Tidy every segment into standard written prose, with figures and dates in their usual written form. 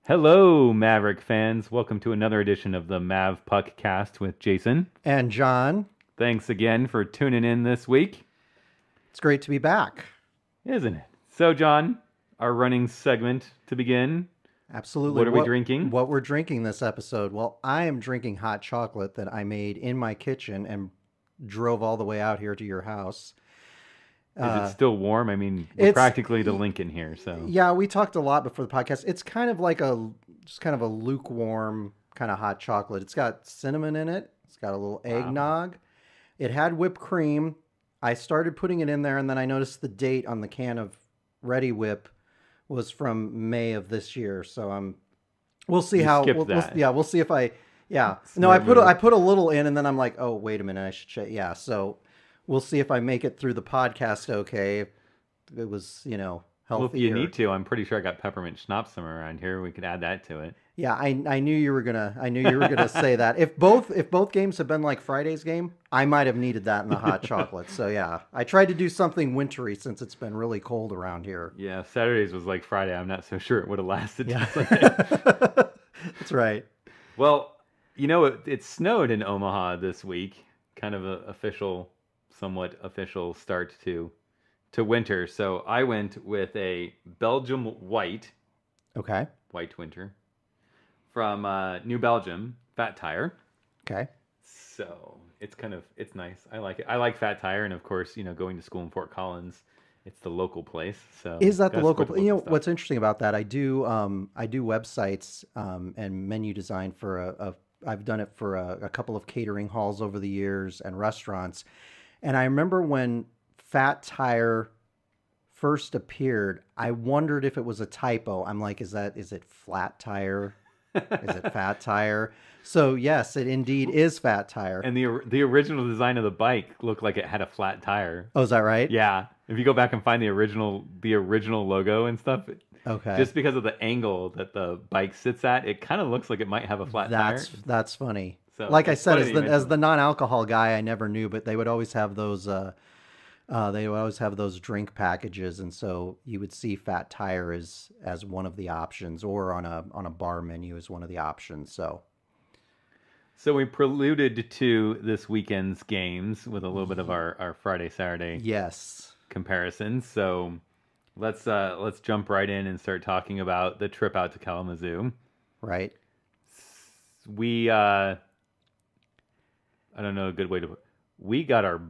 Hello, Maverick fans. Welcome to another edition of the Mavpuckcast with Jason. And John, Thanks again for tuning in this week, it's great to be back. isn't it? So, John, our running segment to begin. Absolutely. What are we drinking? What we're drinking this episode? Well, I am drinking hot chocolate that I made in my kitchen and drove all the way out here to your house. Is it still warm? I mean, we're It's practically to Lincoln here, so. Yeah, we talked a lot before the podcast. It's kind of like just kind of a lukewarm kind of hot chocolate. It's got cinnamon in it. It's got a little eggnog. It had whipped cream. I started putting it in there, and then I noticed the date on the can of Ready Whip was from May of this year. So we'll see You how. skipped that. Yeah, we'll see if I. Yeah, no, Smart move. I put a little in, and then I'm like, oh, wait a minute, I should check. Yeah, so we'll see if I make it through the podcast. Okay, if it was Well, if healthier. you need to, I'm pretty sure I got peppermint schnapps somewhere around here. We could add that to it. Yeah, I knew you were gonna say that. If both games had been like Friday's game, I might have needed that in the hot chocolate. So yeah, I tried to do something wintry since it's been really cold around here. Yeah, if Saturdays was like Friday. I'm not so sure it would have lasted till Yeah, Sunday. that's right. Well, it snowed in Omaha this week. Kind of a somewhat official start to winter. So I went with a Belgium white Okay. winter from New Belgium Fat Tire. Okay. So it's nice. I like it. I like Fat Tire, and of course, going to school in Fort Collins, it's the local place. So Is that the gotta local? support the local stuff. What's interesting about that? I do websites and menu design for I've done it for a couple of catering halls over the years and restaurants, and I remember when Fat Tire first appeared, I wondered if it was a typo. I'm like, is it flat tire? Is it Fat Tire? So yes, it indeed is Fat Tire. And the original design of the bike looked like it had a flat tire. Oh, is that right? Yeah, if you go back and find the original logo and stuff, Okay. just because of the angle that the bike sits at, it kind of looks like it might have a flat tire. That's funny. So Like I it's said, funny that you as mentioned the non-alcohol guy, I never knew, but they would always have those. They would always have those drink packages, and so you would see Fat Tire as one of the options, or on a bar menu as one of the options. So we preluded to this weekend's games with a little bit of our Friday Saturday Yes. comparisons. So let's jump right in and start talking about the trip out to Kalamazoo. Right. We I don't know a good way to we got our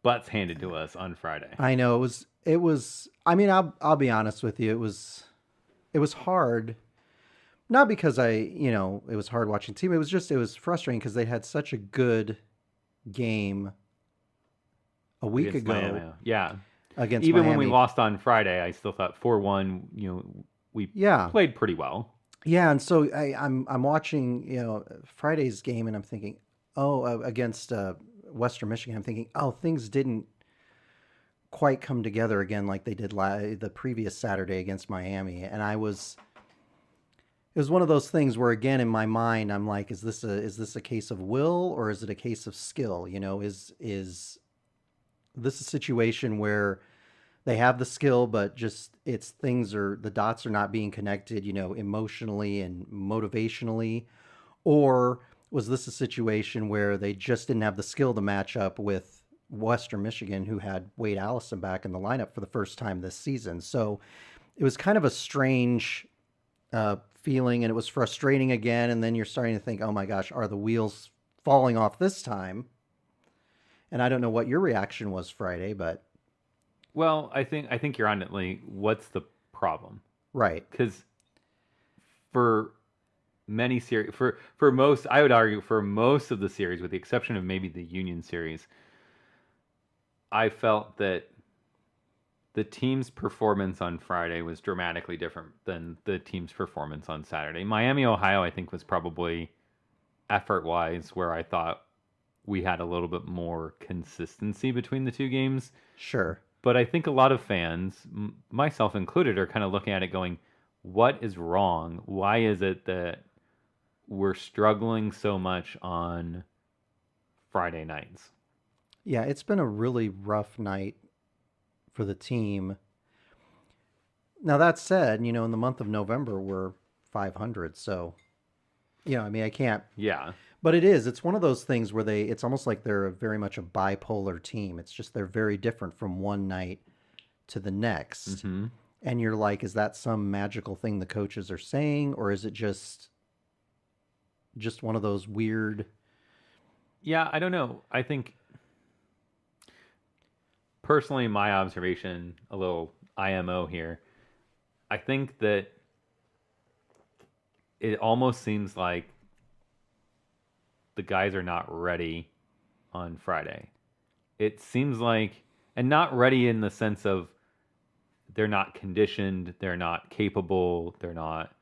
butts handed to us on Friday. I know it was. I mean, I'll be honest with you. It was hard. Not because it was hard watching team. It was frustrating because they had such a good game a week Against ago Miami. Yeah. against Even when Miami. we lost on Friday, I still thought 4-1, we Yeah. played pretty well. Yeah, and so I'm watching Friday's game, and I'm thinking, against Western Michigan, I'm thinking, things didn't quite come together again like they did the previous Saturday against Miami, and it was one of those things where, again, in my mind, I'm like, is this a case of will, or is it a case of skill? Is this a situation where they have the skill, but just the dots are not being connected, emotionally and motivationally? Or was this a situation where they just didn't have the skill to match up with Western Michigan, who had Wade Allison back in the lineup for the first time this season? So it was kind of a strange feeling, and it was frustrating again. And then you're starting to think, oh my gosh, are the wheels falling off this time? And I don't know what your reaction was Friday, but Well, I think you're on it. Like, what's the problem? right. Because for many series, for most, I would argue for most of the series, with the exception of maybe the Union series, I felt that the team's performance on Friday was dramatically different than the team's performance on Saturday. Miami, Ohio, I think was probably effort-wise where I thought we had a little bit more consistency between the two games. Sure. But I think a lot of fans, myself included, are kind of looking at it going, what is wrong? Why is it that we're struggling so much on Friday nights? Yeah, it's been a really rough night for the team. Now, that said, in the month of November, we're 500. So, I mean, I can't. Yeah. But it's one of those things where it's almost like they're very much a bipolar team. It's just they're very different from one night to the next. Mm-hmm. And you're like, is that some magical thing the coaches are saying, or is it just one of those weird? Yeah, I don't know. I think personally, my observation, a little IMO here, I think that it almost seems like the guys are not ready on Friday. It seems like, and not ready in the sense of they're not conditioned, they're not capable, they're not,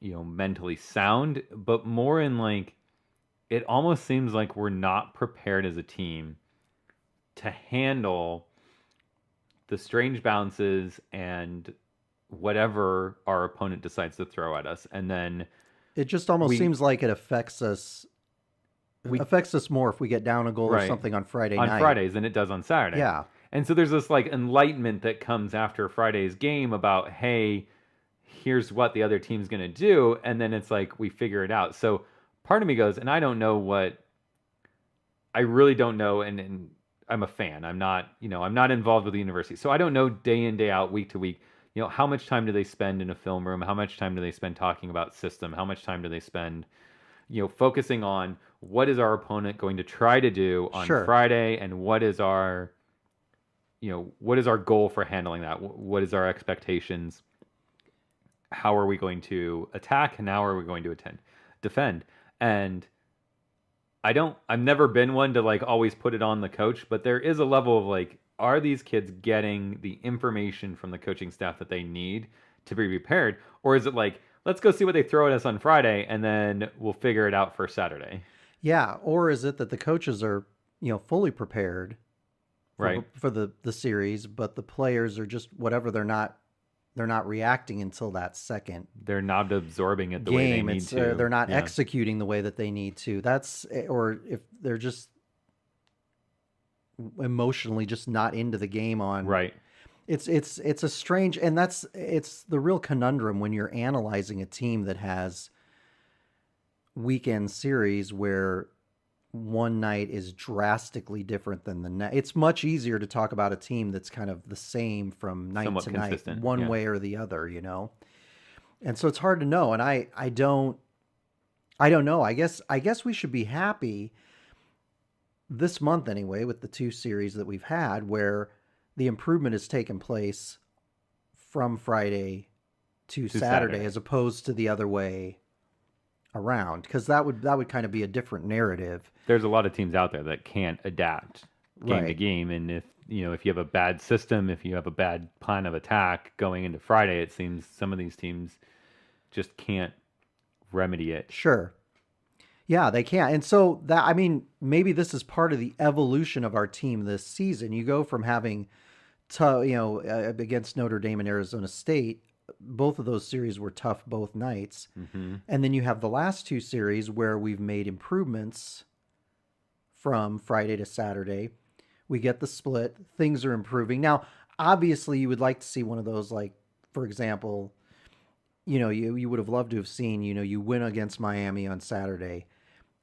mentally sound, but more in like, it almost seems like we're not prepared as a team to handle the strange bounces and whatever our opponent decides to throw at us. And then It just almost seems like it affects us. Affects us more if we get down a goal or right something on Friday on night. Fridays than it does on Saturday. Yeah. And so there's this like enlightenment that comes after Friday's game about, hey, here's what the other team's going to do. And then it's like we figure it out. So part of me goes, and I don't know I really don't know. And I'm a fan. I'm not, I'm not involved with the university. So I don't know day in, day out, week to week, how much time do they spend in a film room? How much time do they spend talking about system? How much time do they spend, focusing on what is our opponent going to try to do on Friday, and what is our goal for handling that? What is our expectations? How are we going to attack, and how are we going to defend? And I've never been one to like always put it on the coach, but there is a level of like, are these kids getting the information from the coaching staff that they need to be prepared? Or is it like, let's go see what they throw at us on Friday and then we'll figure it out for Saturday? Yeah. Or is it that the coaches are, fully prepared for the series, but the players are just whatever, they're not reacting until that second. They're not absorbing it the way they need to. They're not executing the way that they need to. Or if they're just emotionally just not into the game on. Right. It's a strange, and it's the real conundrum when you're analyzing a team that has weekend series where one night is drastically different than the next. It's much easier to talk about a team that's kind of the same from night somewhat to consistent, night, one way or the other, And so it's hard to know, and I don't know. I guess we should be happy this month anyway with the two series that we've had where the improvement has taken place from Friday to Saturday as opposed to the other way around, because that would kind of be a different narrative. There's a lot of teams out there that can't adapt game to game, and if you have a bad system, if you have a bad plan of attack going into Friday, it seems some of these teams just can't remedy it. Sure. Yeah, they can't. And so maybe this is part of the evolution of our team this season. You go from having against Notre Dame and Arizona State, both of those series were tough both nights. Mm-hmm. And then you have the last two series where we've made improvements from Friday to Saturday. We get the split. Things are improving. Now, obviously, you would like to see one of those, like, for example, you would have loved to have seen, you win against Miami on Saturday,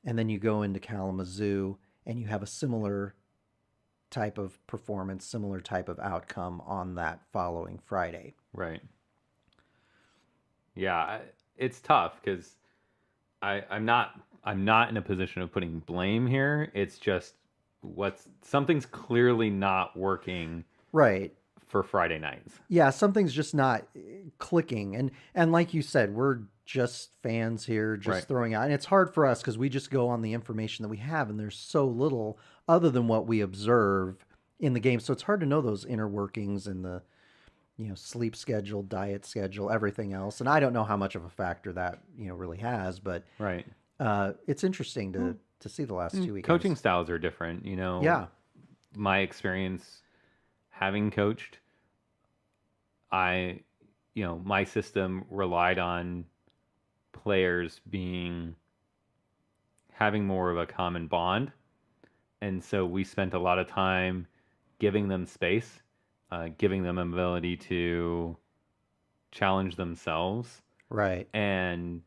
and then you go into Kalamazoo and you have a similar type of performance, similar type of outcome on that following Friday. Right. Yeah, it's tough because I'm not in a position of putting blame here. It's just something's clearly not working. Right. For Friday nights. Yeah, something's just not clicking. And like you said, we're just fans here, just throwing out. And it's hard for us because we just go on the information that we have, and there's so little other than what we observe in the game. So it's hard to know those inner workings and the, sleep schedule, diet schedule, everything else. And I don't know how much of a factor that, really has, but it's interesting to see the last 2 weeks. Coaching styles are different, Yeah. My experience having coached, my system relied on players having more of a common bond. And so we spent a lot of time giving them space, giving them an ability to challenge themselves, Right. And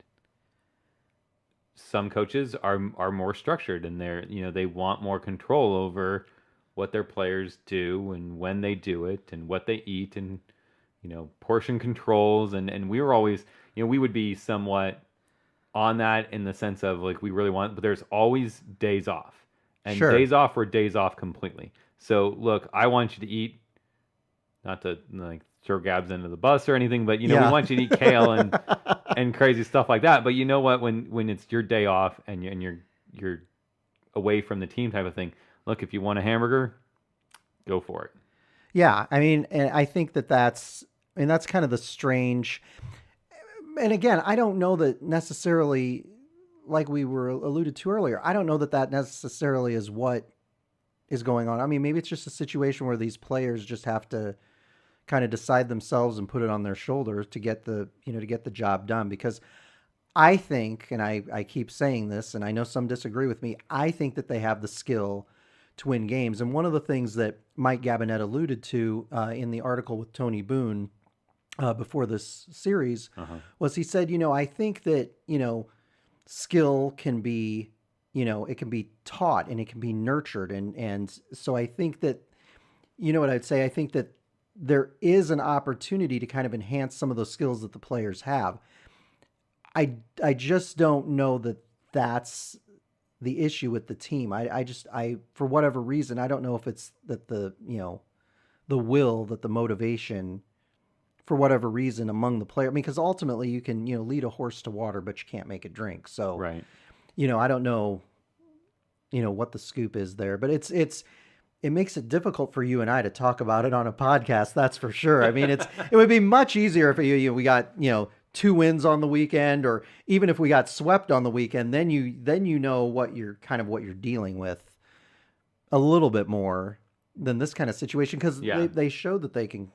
some coaches are more structured, and they want more control over what their players do and when they do it and what they eat, and portion controls, and we were always, we would be somewhat on that in the sense of like we really want, but there's always days off, and Sure. days off were days off completely. So look, I want you to eat, not to like throw Gabs into the bus or anything, but we Yeah. want you to eat kale and crazy stuff like that. But you know what? When it's your day off and you're away from the team type of thing, look, if you want a hamburger, go for it. Yeah, I mean, and I think that's kind of the strange. And again, I don't know that necessarily, like we were alluded to earlier, I don't know that that necessarily is what is going on. I mean, maybe it's just a situation where these players just have to kind of decide themselves and put it on their shoulders to get the job done. Because I think, and I keep saying this, and I know some disagree with me, I think that they have the skill to win games. And one of the things that Mike Gabinet alluded to in the article with Tony Boone before this series was he said, I think that, skill can be, it can be taught and it can be nurtured. And so I think that, what I'd say, I think that there is an opportunity to kind of enhance some of those skills that the players have. I just don't know that that's the issue with the team. I for whatever reason, I don't know if it's that the will, that the motivation, for whatever reason among the player. I mean, because ultimately you can, lead a horse to water, but you can't make it drink. So, Right. I don't know, what the scoop is there, but it makes it difficult for you and I to talk about it on a podcast. That's for sure. I mean, it would be much easier if we got, 2 wins on the weekend, or even if we got swept on the weekend, then you know what you're dealing with a little bit more than this kind of situation, because they showed that they can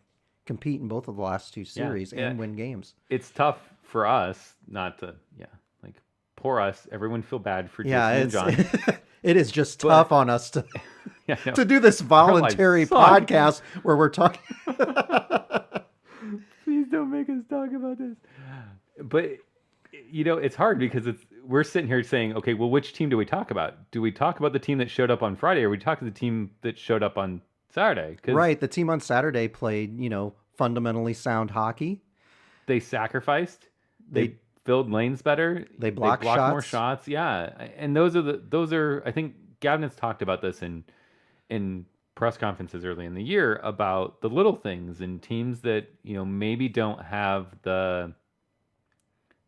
compete in both of the last 2 series and win games. It's tough for us not to, like, poor us. Everyone feel bad for Jason and Jon. It is just tough on us to no. to do this voluntary podcast where we're talking. Please don't make us talk about this. But it's hard because we're sitting here saying, okay, well, which team do we talk about? Do we talk about the team that showed up on Friday, or we talk about the team that showed up on Saturday? Right, the team on Saturday played, fundamentally sound hockey. They sacrificed. They filled lanes better. They blocked more shots. Yeah, and those are. I think Gabinet's talked about this in press conferences early in the year about the little things and teams that maybe don't have the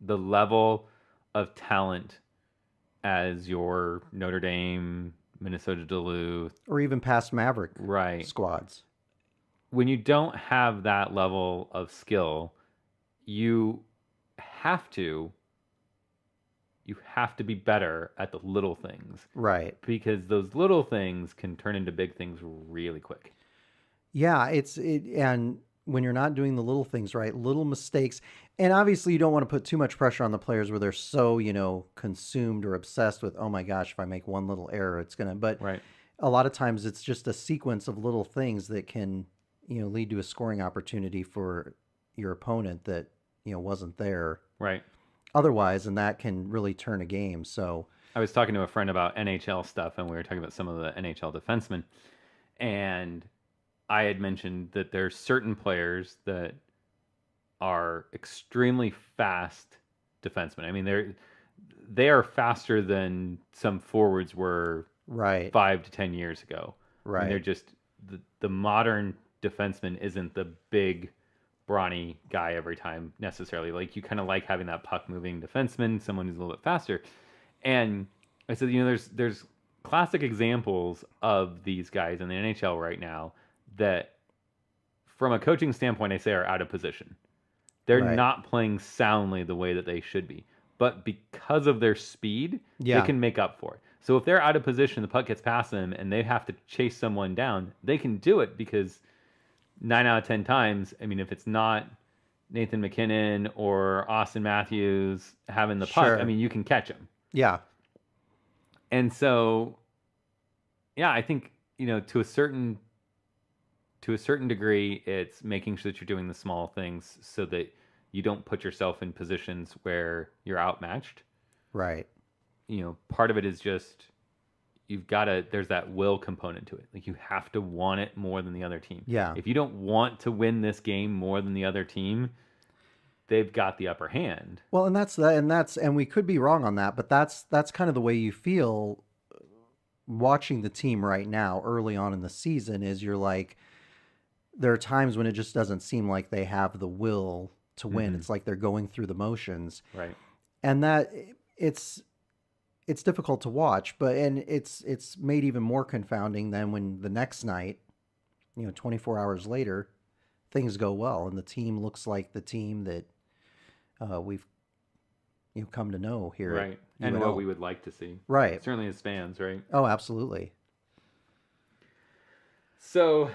level of talent as your Notre Dame, Minnesota Duluth, or even past Maverick right squads. When you don't have that level of skill, you have to be better at the little things. Right. Because those little things can turn into big things really quick. Yeah, and when you're not doing the little things right, little mistakes, and obviously you don't want to put too much pressure on the players where they're so, consumed or obsessed with, oh my gosh, if I make one little error, it's going to, but right. A lot of times it's just a sequence of little things that can, lead to a scoring opportunity for your opponent that, wasn't there. Right. Otherwise, and that can really turn a game. So I was talking to a friend about NHL stuff, and we were talking about some of the NHL defensemen, and I had mentioned that there's certain players that are extremely fast defensemen. I mean, they are faster than some forwards were right 5 to 10 years ago. Right. And they're just the modern defenseman isn't the big brawny guy every time necessarily. Like, you kind of like having that puck moving defenseman, someone who's a little bit faster. And I said, there's classic examples of these guys in the NHL right now that, from a coaching standpoint, I say are out of position. They're right. not playing soundly the way that they should be. But because of their speed, they can make up for it. So if they're out of position, the puck gets past them, and they have to chase someone down, they can do it because 9 out of 10 times, I mean, if it's not Nathan McKinnon or Austin Matthews having the puck, sure. I mean, you can catch them. Yeah. And so, I think, to a certain degree, it's making sure that you're doing the small things so that you don't put yourself in positions where you're outmatched. Right. Part of it is just there's that will component to it. Like, you have to want it more than the other team. Yeah. If you don't want to win this game more than the other team, they've got the upper hand. Well, and we could be wrong on that, but that's kind of the way you feel watching the team right now early on in the season. Is you're like, there are times when it just doesn't seem like they have the will to win. It's like they're going through the motions. Right. And that it's difficult to watch, and it's made even more confounding than when the next night, 24 hours later, things go well and the team looks like the team that we've come to know here. Right. And what we would like to see. Right. Certainly as fans, right? Oh, absolutely. So,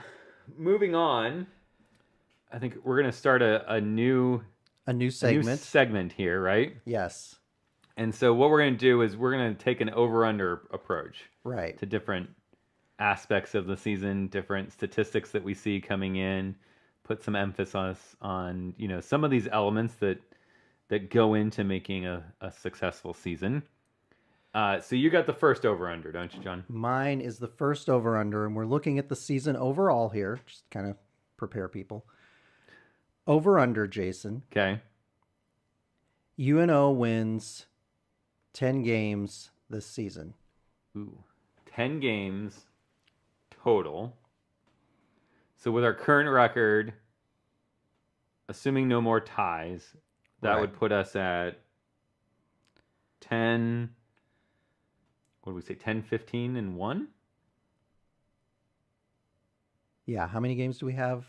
moving on, I think we're going to start a new segment here, right? Yes. And so what we're going to do is we're going to take an over-under approach. Right. To different aspects of the season, different statistics that we see coming in, put some emphasis on, some of these elements that go into making a successful season. So you got the first over-under, don't you, John? Mine is the first over-under, and we're looking at the season overall here, just kind of prepare people. Over-under, Jason. Okay. UNO wins 10 games this season. Ooh. 10 games total. So with our current record, assuming no more ties, that would put us at 10, what did we say, 10, 15, and 1? Yeah, how many games do we have?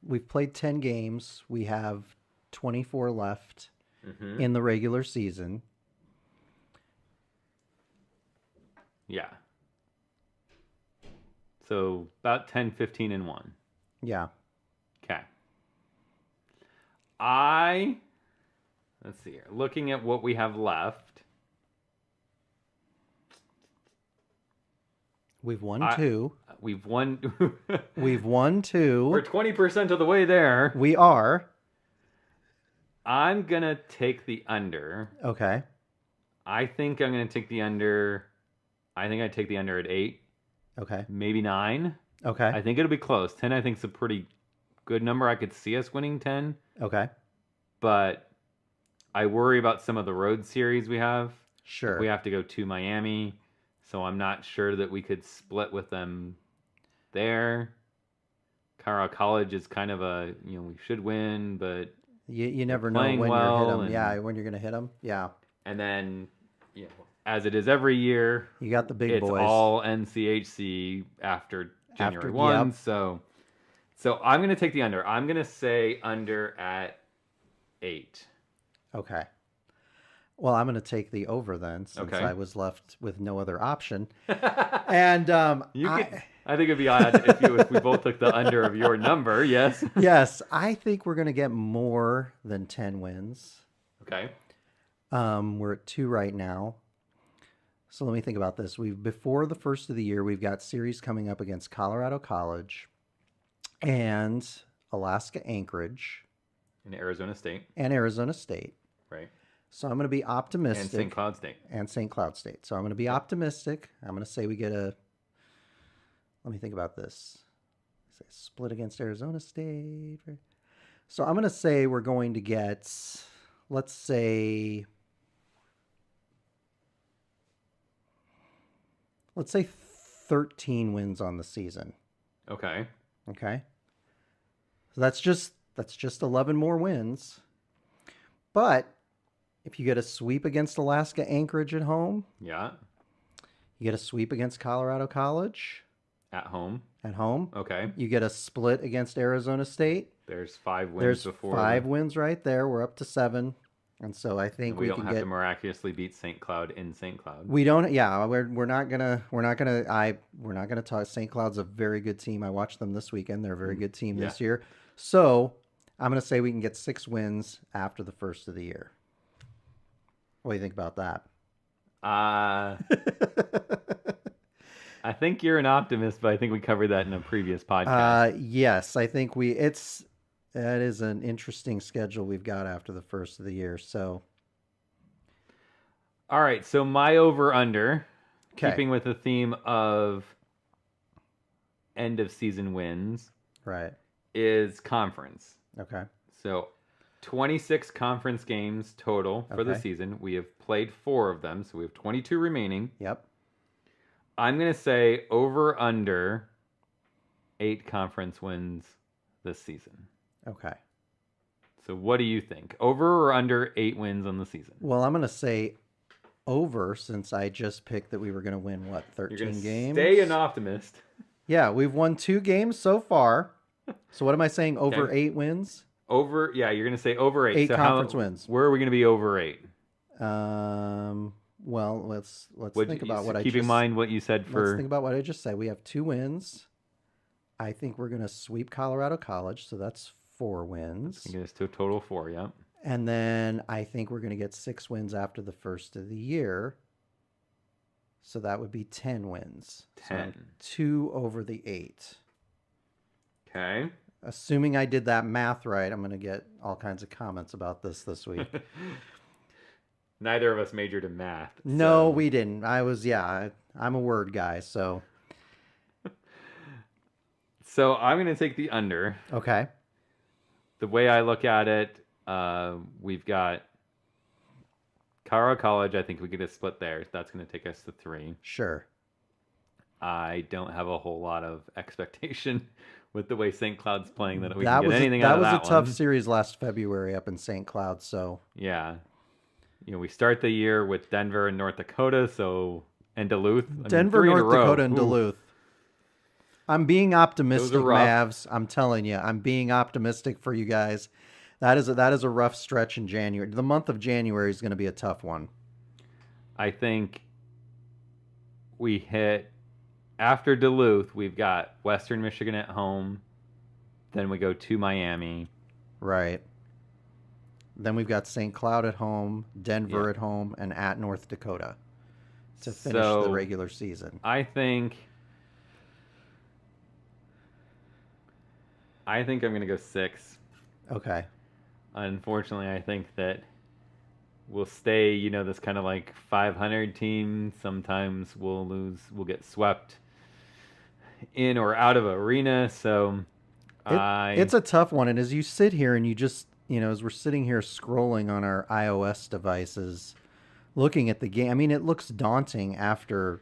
We've played 10 games. We have 24 left in the regular season. Yeah. So about 10, 15, and 1. Yeah. Okay. Let's see here. Looking at what we have left. We've won 2. We've won. We've won 2. We're 20% of the way there. We are. I'm going to take the under. Okay. I think I'm going to take the under. I think I'd take the under at 8. Okay. Maybe 9. Okay. I think it'll be close. 10, I think, is a pretty good number. I could see us winning 10. Okay. But I worry about some of the road series we have. Sure. We have to go to Miami. So I'm not sure that we could split with them there. Colorado College is kind of we should win, but you never know when well you're hit them. Yeah, when you're going to hit them. Yeah. And then, as it is every year, you got the big boys. It's all NCHC after January 1. Yep. So I'm going to take the under. I'm going to say under at 8. Okay. Well, I'm going to take the over then, since I was left with no other option. And I think it'd be odd if we both took the under of your number. Yes. Yes, I think we're going to get more than 10 wins. Okay. We're at 2 right now. So let me think about this. Before the first of the year, we've got series coming up against Colorado College and Alaska Anchorage. And Arizona State. Right. So I'm going to be optimistic. And St. Cloud State. So I'm going to be optimistic. I'm going to say we get let me think about this. Say split against Arizona State. So I'm going to say we're going to get, let's say 13 wins on the season. Okay. So that's just 11 more wins. But if you get a sweep against Alaska Anchorage at home, yeah, you get a sweep against Colorado College at home. Okay. You get a split against Arizona State. There's 5 wins before. 5 wins right there. We're up to 7. And so I think we don't have to miraculously beat St. Cloud in St. Cloud. We don't. Yeah, we're not gonna talk. St. Cloud's a very good team. I watched them this weekend. They're a very good team this year. So I'm gonna say we can get 6 wins after the first of the year. What do you think about that? I think you're an optimist, but I think we covered that in a previous podcast. Yes, I think That is an interesting schedule we've got after the first of the year. So, All right, so my over/under, okay, keeping with the theme of end of season wins, right, is conference. okay, So 26 conference games total for the okay, season. We have played 4 of them, so we have 22 remaining. yep, I'm going to say over/under 8 conference wins this season. okay. So what do you think? Over or under 8 wins on the season? Well, I'm gonna say over since I just picked that we were gonna win what You're 13 going to games. stay an optimist. Yeah, we've won 2 games so far. So what am I saying? Over Okay. 8 wins? Over, yeah, you're going to say over 8. 8 So conference wins. Where are we going to be over 8? Well, let's think about what I keep just in mind what you said let's for think about what I just said. We have 2 wins. I think we're gonna sweep Colorado College, so that's 4 wins. I guess to a total of 4, yeah. And then I think we're gonna get 6 wins after the first of the year. So that would be 10 wins. 10. So 2 over the 8. Okay. Assuming I did that math right, I'm going to get all kinds of comments about this week. Neither of us majored in math. No, so- we didn't. I'm a word guy, so. So I'm going to take the under. Okay. The way I look at it, we've got Colorado College. I think we get a split there. That's going to take us to 3. Sure. I don't have a whole lot of expectation with the way St. Cloud's playing that we That can was get anything that out of was that a tough one. series last February up in St. Cloud, so. Yeah. We start the year with Denver and North Dakota, and Duluth. Denver, 3 in a North row. Dakota, and Ooh. Duluth. I'm being optimistic, Those are rough. Mavs. I'm telling you, I'm being optimistic for you guys. That is a rough stretch in January. The month of January is going to be a tough one. I think we hit after Duluth. We've got Western Michigan at home. Then we go to Miami. Right. Then we've got St. Cloud at home, Denver at home, and at North Dakota to finish the regular season. I think I'm going to go 6. Okay. Unfortunately, I think that we'll stay, this kind of like 500 team. Sometimes we'll lose, we'll get swept in or out of arena. So it's a tough one. And as you sit here and you just, as we're sitting here scrolling on our iOS devices, looking at the game, I mean, it looks daunting after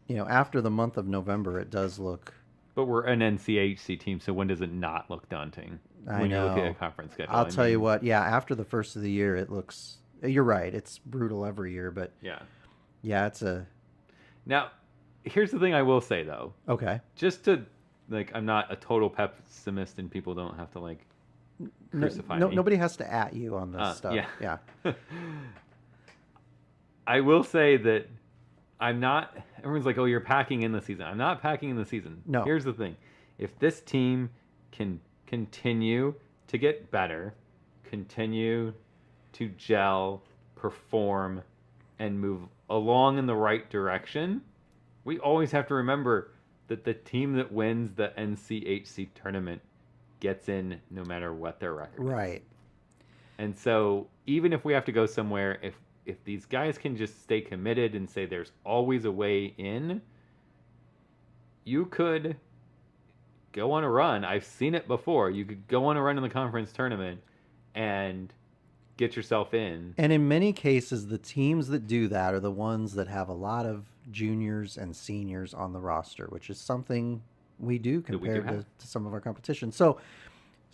the month of November. It does look. But we're an NCHC team, so when does it not look daunting? I know. You look at a conference schedule. I'll tell you what. Yeah, after the first of the year, it looks. You're right. It's brutal every year, but yeah, it's a. Now, here's the thing I will say though. Okay. Just to I'm not a total pessimist, and people don't have to crucify me. Nobody has to at you on this stuff. Yeah. Yeah. I will say that I'm not. Everyone's like, "Oh, you're packing in the season." I'm not packing in the season. No. Here's the thing: if this team can continue to get better, continue to gel, perform, and move along in the right direction, we always have to remember that the team that wins the NCHC tournament gets in no matter what their record is. Right. And so even if we have to go somewhere, if these guys can just stay committed and say there's always a way in, you could go on a run. I've seen it before. You could go on a run in the conference tournament and get yourself in. And in many cases, the teams that do that are the ones that have a lot of juniors and seniors on the roster, which is something we do compared to some of our competition. So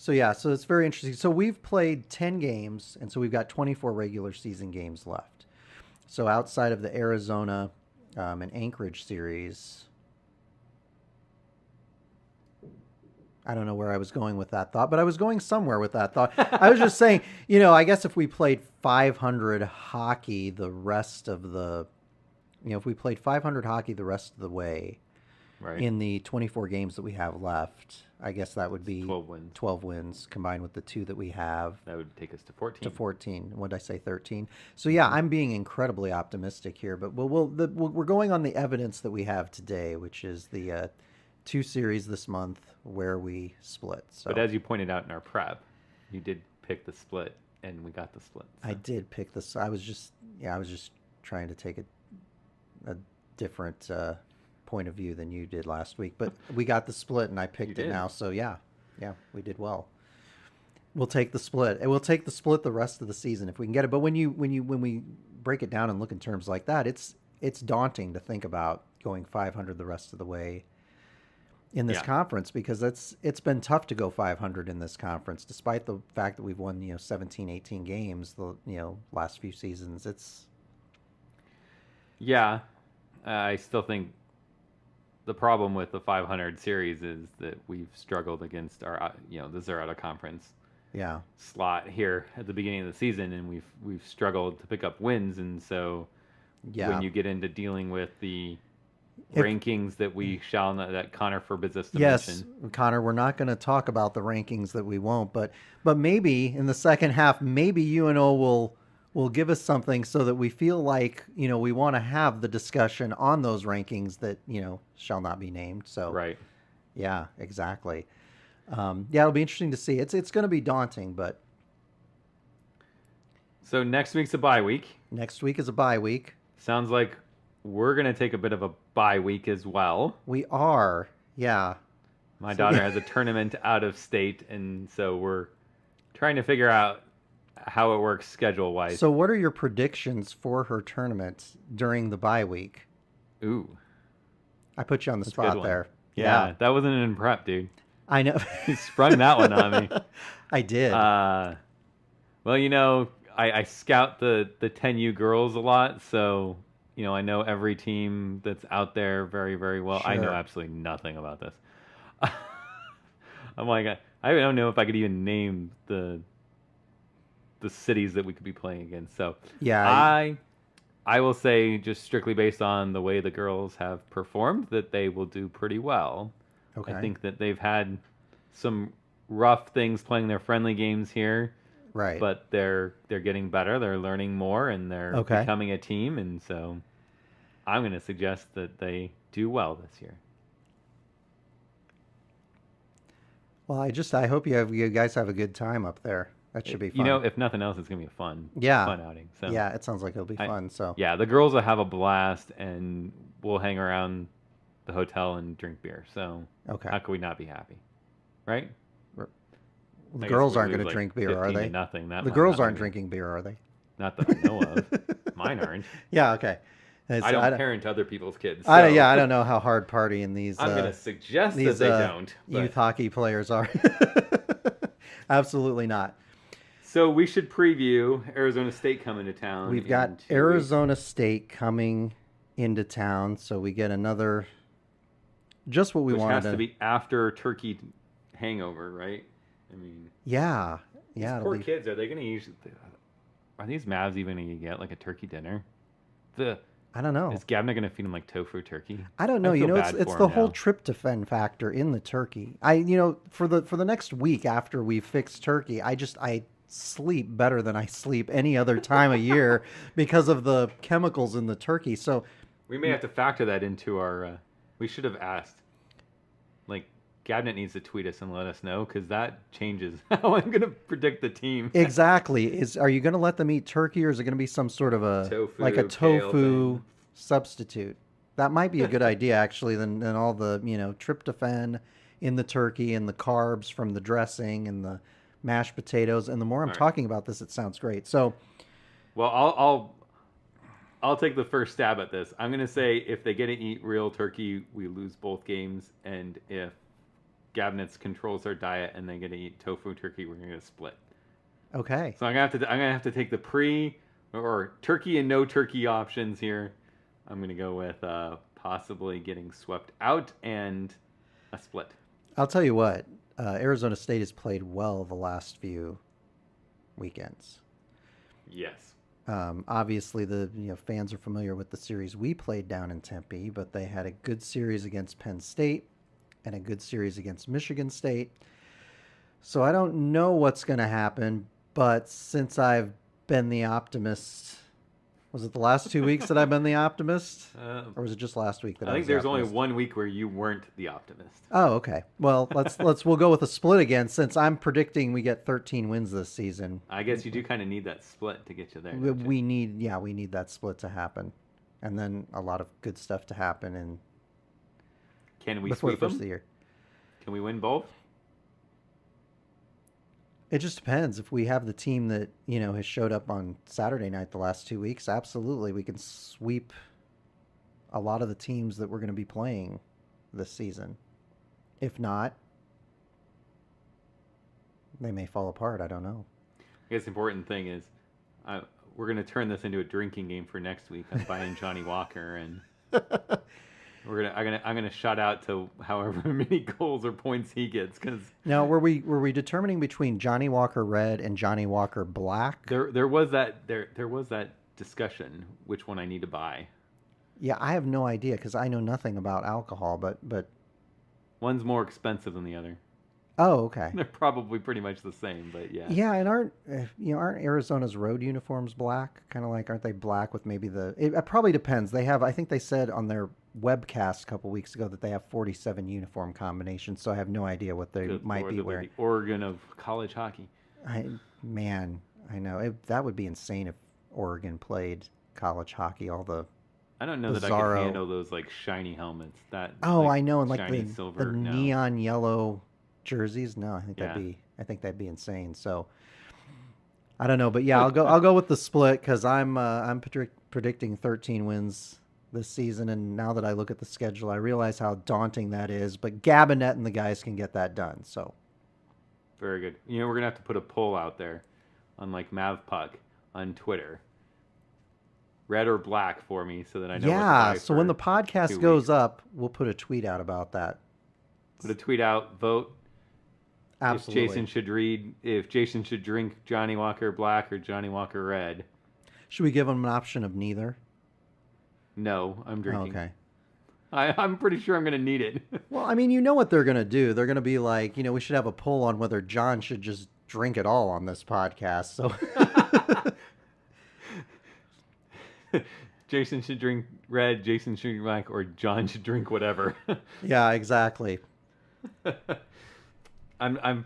it's very interesting. So we've played 10 games, and so we've got 24 regular season games left. So outside of the Arizona and Anchorage series, I don't know where I was going with that thought, but I was going somewhere with that thought. I was just saying, I guess if we played 500 hockey the rest of the, if we played 500 hockey the rest of the way, right, in the 24 games that we have left, I guess that would be 12 wins. 12 wins combined with the 2 that we have. That would take us to 14. To 14. What did I say? 13. So yeah, I'm being incredibly optimistic here, but we're going on the evidence that we have today, which is the 2 series this month where we split. So. But as you pointed out in our prep, You did pick the split, and we got the split. So. I did pick this. I was just trying to take a different point of view than you did last week. But we got the split, and I picked it now. So yeah, we did well. We'll take the split, and we'll take the split the rest of the season if we can get it. But when we break it down and look in terms like that, it's daunting to think about going 500 the rest of the way in this conference, because it's been tough to go 500 in this conference, despite the fact that we've won 17, 18 games the last few seasons. I still think the problem with the 500 series is that we've struggled against our this is our out of conference slot here at the beginning of the season, and we've struggled to pick up wins, and so when you get into dealing with the rankings that we shall not, that Connor forbids us to mention. Yes, Connor, we're not going to talk about the rankings that we won't, but maybe in the second half, maybe UNO will give us something so that we feel like we want to have the discussion on those rankings that shall not be named. So right, yeah, exactly. It'll be interesting to see. It's going to be daunting, but so next week's a bye week. Next week is a bye week. Sounds like we're going to take a bit of a bye week as well. We are, yeah. My daughter has a tournament out of state, and so we're trying to figure out how it works schedule-wise. So what are your predictions for her tournament during the bye week? Ooh. I put you on the spot there. Yeah, that wasn't in prep, dude. I know. You sprung that one on me. I did. Well, I scout the 10U girls a lot, so I know every team that's out there very, very well. Sure. I know absolutely nothing about this. I'm like, I don't know if I could even name the cities that we could be playing against. So yeah, I will say, just strictly based on the way the girls have performed, that they will do pretty well. Okay. I think that they've had some rough things playing their friendly games here. Right. But they're getting better. They're learning more, and they're becoming a team. And so I'm going to suggest that they do well this year. Well, I hope you guys have a good time up there. That should be fun. If nothing else, it's going to be a fun outing. So yeah, it sounds like it'll be fun. So yeah, the girls will have a blast, and we'll hang around the hotel and drink beer. So how could we not be happy, right? The girls aren't going to drink beer, are they? Nothing. The girls aren't drinking beer, are they? Not that I know of. Mine aren't. Yeah. Okay. I don't parent other people's kids. So. I don't know how hard partying these. I'm going to suggest that they don't. Youth hockey players are. Absolutely not. So we should preview Arizona State coming to town. We've got Arizona State coming into town, so we get another. Just what we wanted. Which has to be after Turkey hangover, right? I mean. Yeah. These poor kids. Are they going to use? Are these Mavs even going to get like a turkey dinner? I don't know. Is Gabna going to feed them like tofu turkey? I don't know. It's the whole tryptophan factor in the turkey. For the next week after we fix turkey, I sleep better than I sleep any other time of year because of the chemicals in the turkey. So we may have to factor that into our. We should have asked. Like, Gabnet needs to tweet us and let us know, because that changes how I'm going to predict the team. Exactly. Are you going to let them eat turkey, or is it going to be some sort of a tofu substitute? That might be a good idea, actually, than all the tryptophan in the turkey and the carbs from the dressing and the mashed potatoes. And the more I'm talking about this, it sounds great. So, well, I'll take the first stab at this. I'm going to say if they get to eat real turkey, we lose both games, and if Gabnet's controls our diet and they get to eat tofu turkey, we're going to split. Okay. So I'm going to have to take the pre or turkey and no turkey options here. I'm going to go with possibly getting swept out and a split. I'll tell you what, Arizona State has played well the last few weekends. Yes. Obviously, the fans are familiar with the series we played down in Tempe, but they had a good series against Penn State and a good series against Michigan State. So I don't know what's going to happen, but since I've been the optimist Was it the last 2 weeks that I've been the optimist, Uh, or was it just last week that I I think was the there's only optimist? 1 week where you weren't the optimist. Oh, okay. Well, we'll go with a split again since I'm predicting we get 13 wins this season. I guess you do kind of need that split to get you there, We don't you? we need, yeah, we need that split to happen, and then a lot of good stuff to happen and Can we before the sweep first of them? the year. Can we win both? It just depends. If we have the team that, has showed up on Saturday night the last 2 weeks, absolutely we can sweep a lot of the teams that we're going to be playing this season. If not, they may fall apart. I don't know. I guess the important thing is we're going to turn this into a drinking game for next week. I'm buying Johnny Walker, and I'm gonna shout out to however many goals or points he gets, because Now, were we determining between Johnny Walker Red and Johnny Walker Black? there was that discussion which one I need to buy. Yeah, I have no idea because I know nothing about alcohol. But One's more expensive than the other. oh, okay. They're probably pretty much the same, but yeah. Yeah, and aren't Arizona's road uniforms black? Kind of like, aren't they black with maybe it probably depends. They have, I think they said on their webcast a couple weeks ago that they have 47 uniform combinations. So I have no idea what they Good might Lord, be they'll wearing. the Oregon of college hockey. Man, I know that would be insane if Oregon played college hockey. All the I don't know that I bizarro. can handle those like shiny helmets. That Oh, like, I know, and like shiny the silver. No. neon yellow jerseys. No, Yeah. I think that'd be insane. So I don't know, but yeah, I'll go with the split because I'm predicting 13 wins this season, and now that I look at the schedule, I realize how daunting that is. But Gabinet and the guys can get that done. So Very good. We're gonna have to put a poll out there on like Mavpuck on Twitter. Red or black for me, so that I know. What to yeah, buy so when the for podcast 2 goes weeks. up, we'll put a tweet out about that. Put a tweet out. Vote Absolutely. if Jason should drink Johnny Walker Black or Johnny Walker Red. Should we give them an option of neither? No, I'm drinking. Okay. I'm pretty sure I'm gonna need it. Well, I mean, you know what they're going to do. They're going to be like, we should have a poll on whether John should just drink it all on this podcast. So Jason should drink red, Jason should drink black, or John should drink whatever. yeah, exactly. I'm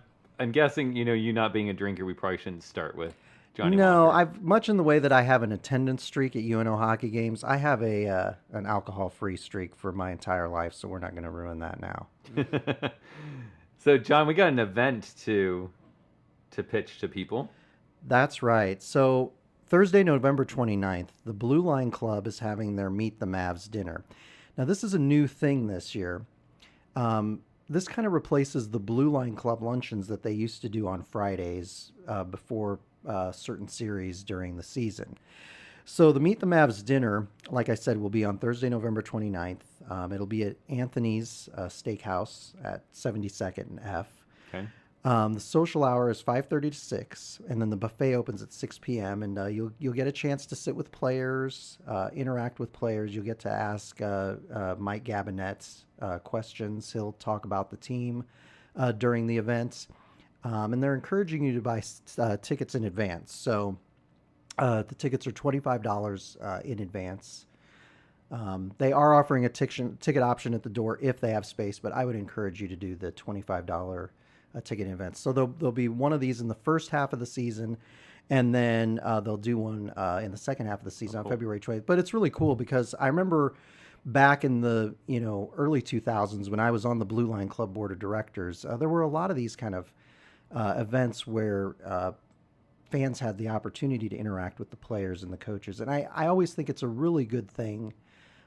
guessing, you not being a drinker, we probably shouldn't start with Johnny No, Walker. I've much in the way that I have an attendance streak at UNO hockey games. I have an alcohol-free streak for my entire life, so we're not going to ruin that now. So, John, we got an event to pitch to people. That's right. So Thursday, November 29th, the Blue Line Club is having their Meet the Mavs dinner. Now, this is a new thing this year. This kind of replaces the Blue Line Club luncheons that they used to do on Fridays before certain series during the season. So the Meet the Mavs dinner, like I said, will be on Thursday, November 29th. It'll be at Anthony's Steakhouse at 72nd and F. Okay. The social hour is 5:30 to 6, and then the buffet opens at 6 p.m. And you'll get a chance to sit with players, interact with players. You'll get to ask Mike Gabinet questions. He'll talk about the team during the event, and they're encouraging you to buy tickets in advance. So the tickets are $25 in advance. They are offering a ticket option at the door if they have space, but I would encourage you to do the $25 ticket events. So there'll be one of these in the first half of the season, and then they'll do one in the second half of the season on February 20th. But it's really cool because I remember back in the early 2000s when I was on the Blue Line Club board of directors, there were a lot of these kind of events where fans had the opportunity to interact with the players and the coaches. And I always think it's a really good thing,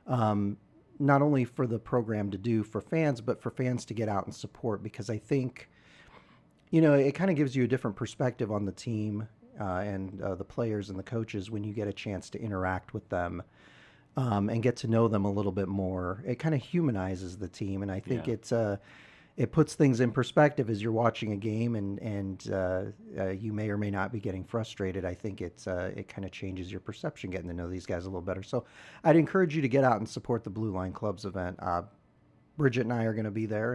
not only for the program to do for fans, but for fans to get out and support, because I think it kind of gives you a different perspective on the team and the players and the coaches when you get a chance to interact with them and get to know them a little bit more. It kind of humanizes the team, and I think it puts things in perspective as you're watching a game, and you may or may not be getting frustrated. I think it kind of changes your perception getting to know these guys a little better. So I'd encourage you to get out and support the Blue Line Club's event. Bridget and I are going to be there,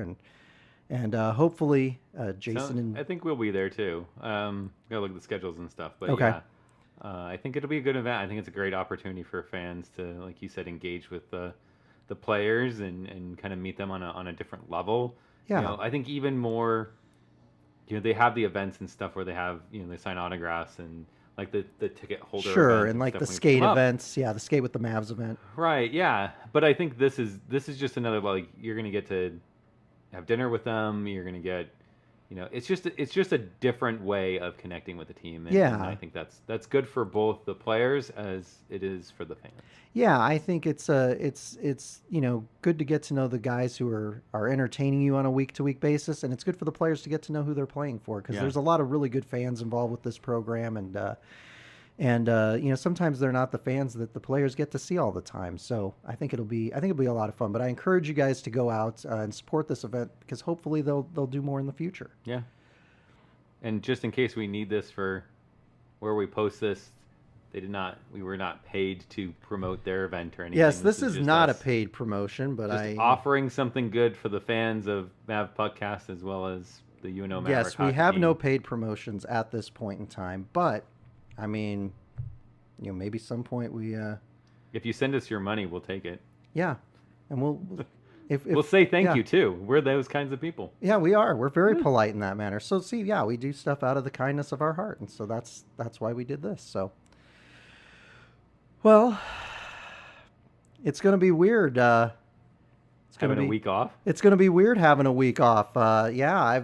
and hopefully Jason and I think we'll be there too. Gotta look at the schedules and stuff. But Okay. yeah, I think it'll be a good event. I think it's a great opportunity for fans to, like you said, engage with the players and kind of meet them on a different level. You Yeah. know, I think even more, you know, they have the events and stuff where they have, you know, they sign autographs and like the ticket holder Sure, event and and like stuff the when you pick skate them up. events, yeah, the skate with the Mavs event. Right, yeah. But I think this is just another, like, you're gonna get to have dinner with them. You're gonna get, you know, it's just a different way of connecting with the team, and I Yeah. think that's good for both the players as it is for the fans. Yeah, I think it's good to get to know the guys who are entertaining you on a week to week basis, and it's good for the players to get to know who they're playing for because Yeah, there's a lot of really good fans involved with this program, and sometimes they're not the fans that the players get to see all the time. So I think it'll be a lot of fun. But I encourage you guys to go out and support this event because hopefully they'll do more in the future. yeah. And just in case we need this for where we post this, we were not paid to promote their event or anything. Yes, this is just not a us paid promotion, but just offering something good for the fans of Mavpuckcast as well as the Maverick yes, we hockey have no team. paid promotions at this point in time. But I mean, maybe some point we If you send us your money, we'll take it. yeah, and we'll if We'll say thank yeah. you too. We're those kinds of people. Yeah, we are. We're very polite in that manner. So see, yeah, we do stuff out of the kindness of our heart, and so that's why we did this. So, well, it's gonna be weird. It's gonna Having be a week off. it's gonna be weird having a week off. Yeah,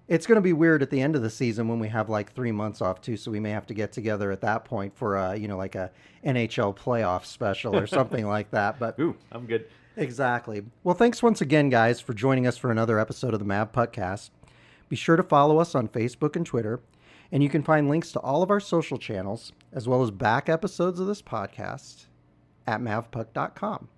it's gonna be weird at the end of the season when we have like 3 months off too. So we may have to get together at that point for like a NHL playoff special or something like that. But Ooh, I'm good. exactly. Well, thanks once again, guys, for joining us for another episode of the Mavpuckcast. Be sure to follow us on Facebook and Twitter, and you can find links to all of our social channels, as well as back episodes of this podcast, at mavpuck.com.